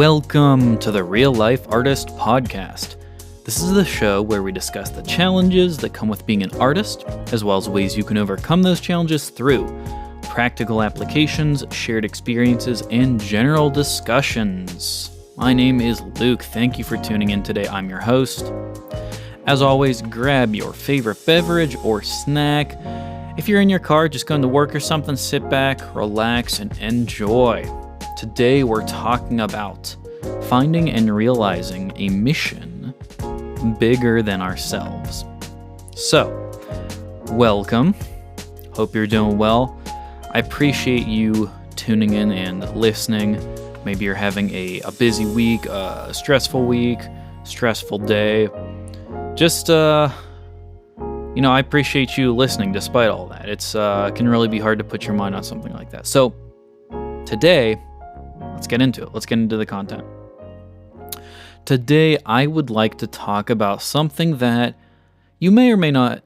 Welcome to the Real Life Artist Podcast. This is the show where we discuss the challenges that come with being an artist, as well as ways you can overcome those challenges through practical applications, shared experiences, and general discussions. My name is Luke. Thank you for tuning in today. I'm your host. As always, grab your favorite beverage or snack. If you're in your car, just going to work or something, sit back, relax, and enjoy. Today we're talking about finding and realizing a mission bigger than ourselves. So, welcome. Hope you're doing well. I appreciate you tuning in and listening. Maybe you're having a busy week, a stressful week, stressful day. Just, I appreciate you listening despite all that. It can really be hard to put your mind on something like that. So, today, let's get into it. Let's get into the content. Today, I would like to talk about something that you may or may not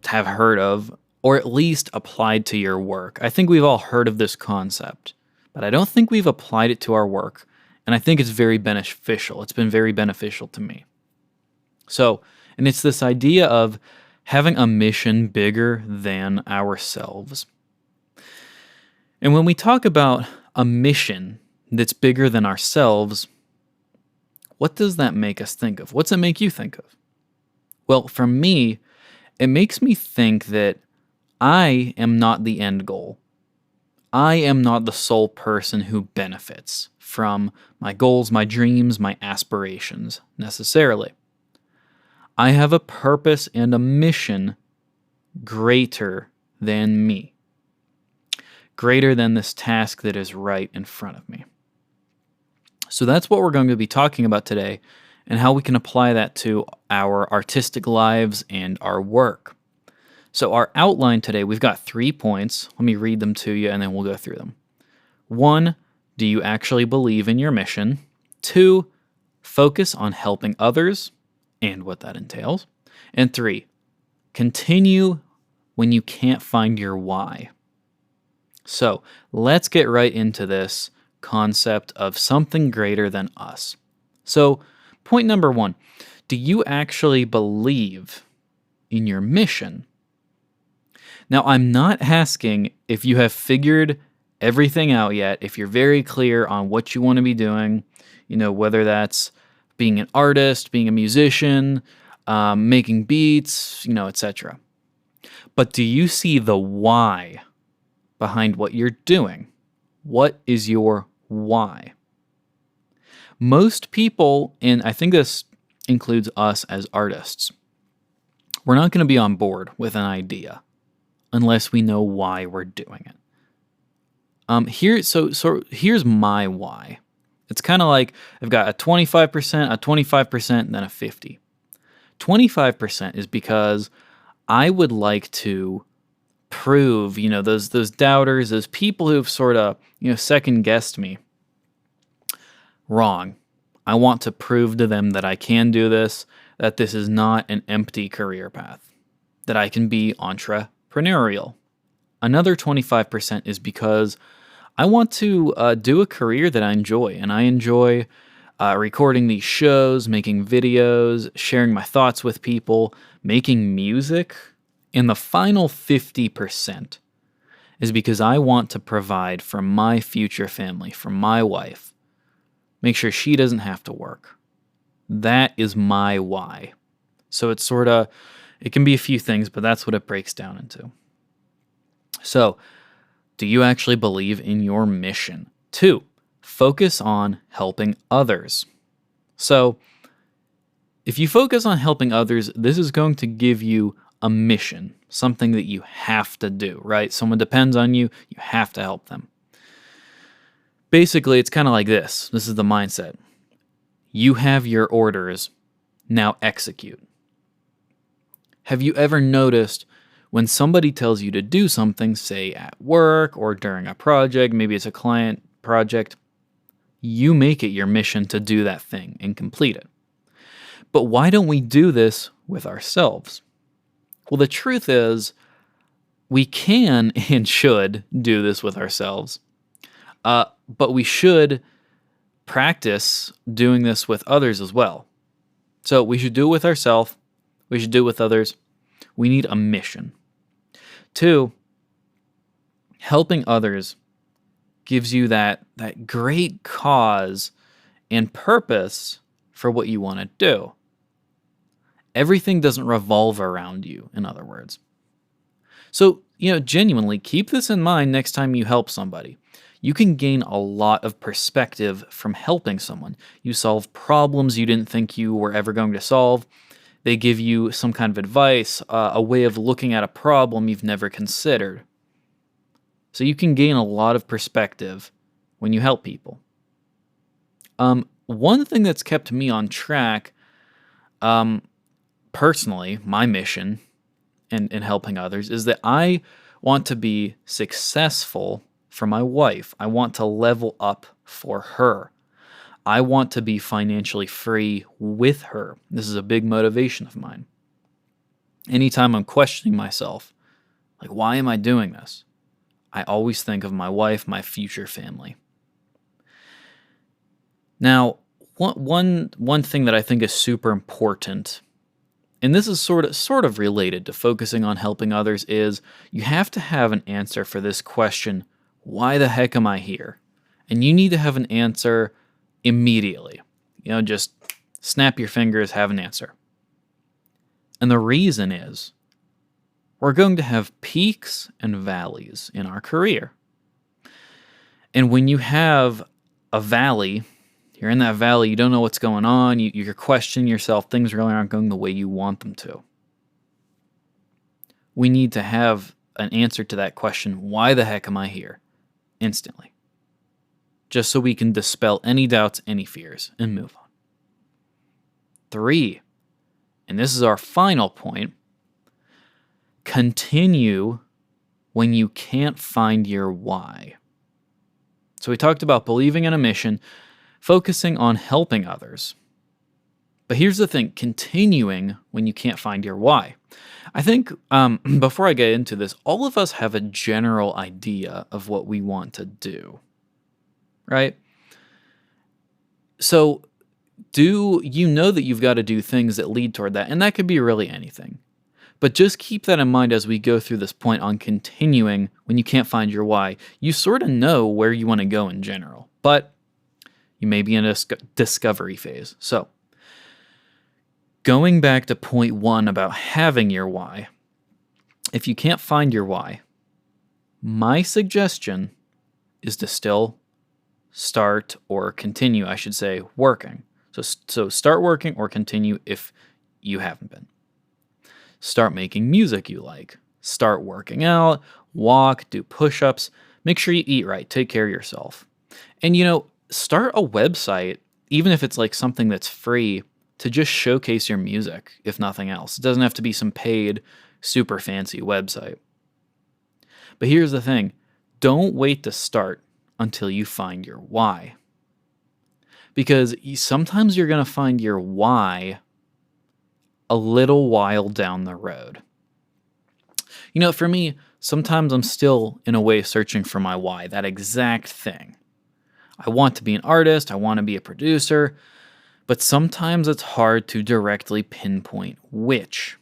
have heard of, or at least applied to your work. I think we've all heard of this concept, but I don't think we've applied it to our work, and I think it's very beneficial. It's been very beneficial to me. And it's this idea of having a mission bigger than ourselves. And when we talk about a mission that's bigger than ourselves, what does that make us think of? What's it make you think of? Well, for me, it makes me think that I am not the end goal. I am not the sole person who benefits from my goals, my dreams, my aspirations, necessarily. I have a purpose and a mission greater than me, greater than this task that is right in front of me. So that's what we're going to be talking about today, and how we can apply that to our artistic lives and our work. So our outline today, we've got 3 points. Let me read them to you, and then we'll go through them. 1, do you actually believe in your mission? 2, focus on helping others and what that entails. And 3, continue when you can't find your why. So let's get right into this concept of something greater than us. So point number 1, do you actually believe in your mission? Now, I'm not asking if you have figured everything out yet, if you're very clear on what you want to be doing, whether that's being an artist, being a musician, making beats, etc. But do you see the why behind what you're doing? What is your why? Most people, and I think this includes us as artists, we're not going to be on board with an idea unless we know why we're doing it. Here's my why. It's kind of like I've got a 25%, a 25%, and then a 50%. 25% is because I would like to prove, those doubters, those people who've sort of, second guessed me wrong. I want to prove to them that I can do this, that this is not an empty career path, that I can be entrepreneurial. Another 25% is because I want to do a career that I enjoy, and I enjoy recording these shows, making videos, sharing my thoughts with people, making music. And the final 50% is because I want to provide for my future family, for my wife, make sure she doesn't have to work. That is my why. So it can be a few things, but that's what it breaks down into. So, do you actually believe in your mission? 2, focus on helping others. So, if you focus on helping others, this is going to give you a mission, something that you have to do, right? Someone depends on you, you have to help them. Basically, it's kind of like this. This is the mindset. You have your orders, now execute. Have you ever noticed when somebody tells you to do something, say at work or during a project, maybe it's a client project, you make it your mission to do that thing and complete it. But why don't we do this with ourselves? Well, the truth is, we can and should do this with ourselves, but we should practice doing this with others as well. So we should do it with ourselves. We should do it with others. We need a mission. 2, helping others gives you that great cause and purpose for what you want to do. Everything doesn't revolve around you, in other words. So, genuinely keep this in mind next time you help somebody. You can gain a lot of perspective from helping someone. You solve problems you didn't think you were ever going to solve. They give you some kind of advice, a way of looking at a problem you've never considered. So you can gain a lot of perspective when you help people. One thing that's kept me on track, personally, my mission in helping others is that I want to be successful for my wife. I want to level up for her. I want to be financially free with her. This is a big motivation of mine. Anytime I'm questioning myself, like, why am I doing this? I always think of my wife, my future family. Now, one thing that I think is super important, and this is sort of related to focusing on helping others, is you have to have an answer for this question, why the heck am I here? And you need to have an answer immediately. Just snap your fingers, have an answer. And the reason is we're going to have peaks and valleys in our career. And when you have a valley, you're in that valley, you don't know what's going on, you're questioning yourself, things really aren't going the way you want them to. We need to have an answer to that question, why the heck am I here? Instantly. Just so we can dispel any doubts, any fears, and move on. 3, and this is our final point, continue when you can't find your why. So we talked about believing in a mission, focusing on helping others. But here's the thing, continuing when you can't find your why. I think before I get into this, all of us have a general idea of what we want to do, right? So do you know that you've got to do things that lead toward that? And that could be really anything. But just keep that in mind as we go through this point on continuing when you can't find your why. You sort of know where you want to go in general, but you may be in a discovery phase. So going back to point 1 about having your why, if you can't find your why, my suggestion is to still start or continue, I should say, working. So start working or continue if you haven't been. Start making music you like. Start working out, walk, do push-ups. Make sure you eat right, take care of yourself. And start a website, even if it's like something that's free, to just showcase your music, if nothing else. It doesn't have to be some paid, super fancy website. But here's the thing, don't wait to start until you find your why. Because sometimes you're going to find your why a little while down the road. For me, sometimes I'm still, in a way, searching for my why, that exact thing. I want to be an artist, I want to be a producer, but sometimes it's hard to directly pinpoint which.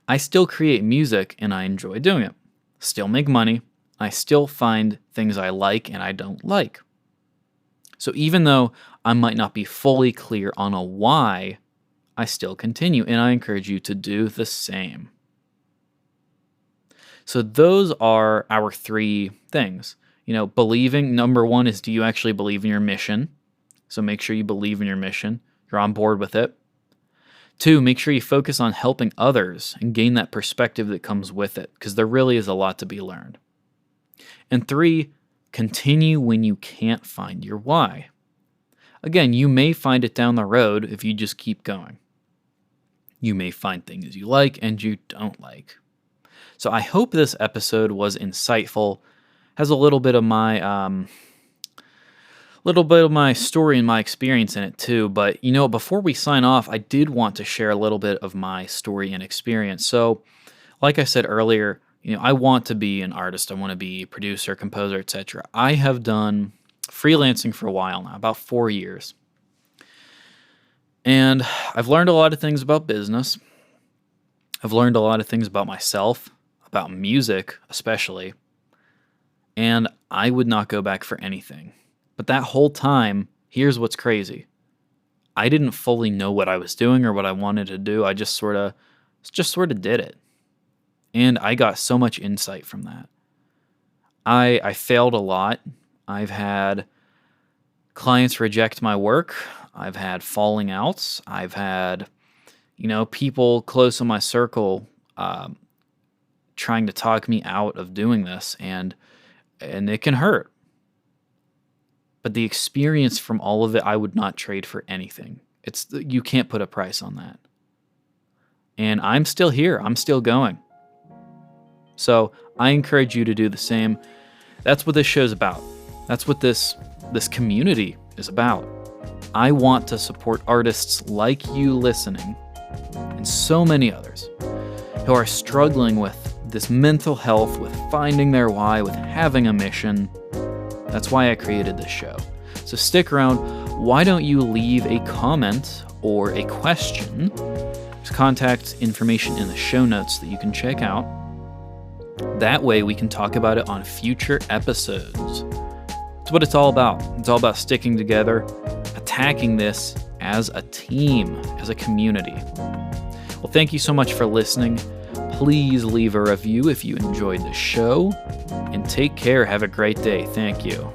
I still create music and I enjoy doing it. Still make money, I still find things I like and I don't like. So even though I might not be fully clear on a why, I still continue, and I encourage you to do the same. So those are our 3 things. Believing, number 1 is, do you actually believe in your mission? So make sure you believe in your mission. You're on board with it. 2, make sure you focus on helping others and gain that perspective that comes with it, because there really is a lot to be learned. And 3, continue when you can't find your why. Again, you may find it down the road if you just keep going. You may find things you like and you don't like. So I hope this episode was insightful, has a little bit of my story and my experience in it too. But before we sign off, I did want to share a little bit of my story and experience. So, like I said earlier, I want to be an artist. I want to be a producer, composer, etc. I have done freelancing for a while now, about 4 years. And I've learned a lot of things about business. I've learned a lot of things about myself, about music especially. And I would not go back for anything. But that whole time, here's what's crazy. I didn't fully know what I was doing or what I wanted to do. I just sort of did it. And I got so much insight from that. I failed a lot. I've had clients reject my work. I've had falling outs. I've had, people close in my circle trying to talk me out of doing this, and it can hurt. But the experience from all of it, I would not trade for anything. You can't put a price on that. And I'm still here. I'm still going. So I encourage you to do the same. That's what this show's about. That's what this community is about. I want to support artists like you listening, and so many others who are struggling with this mental health, with finding their why, with having a mission. That's why I created this show. So stick around. Why don't you leave a comment or a question? There's contact information in the show notes that you can check out. That way we can talk about it on future episodes. It's what it's all about. It's all about sticking together, attacking this as a team, as a community. Well, thank you so much for listening. Please leave a review if you enjoyed the show. And take care. Have a great day. Thank you.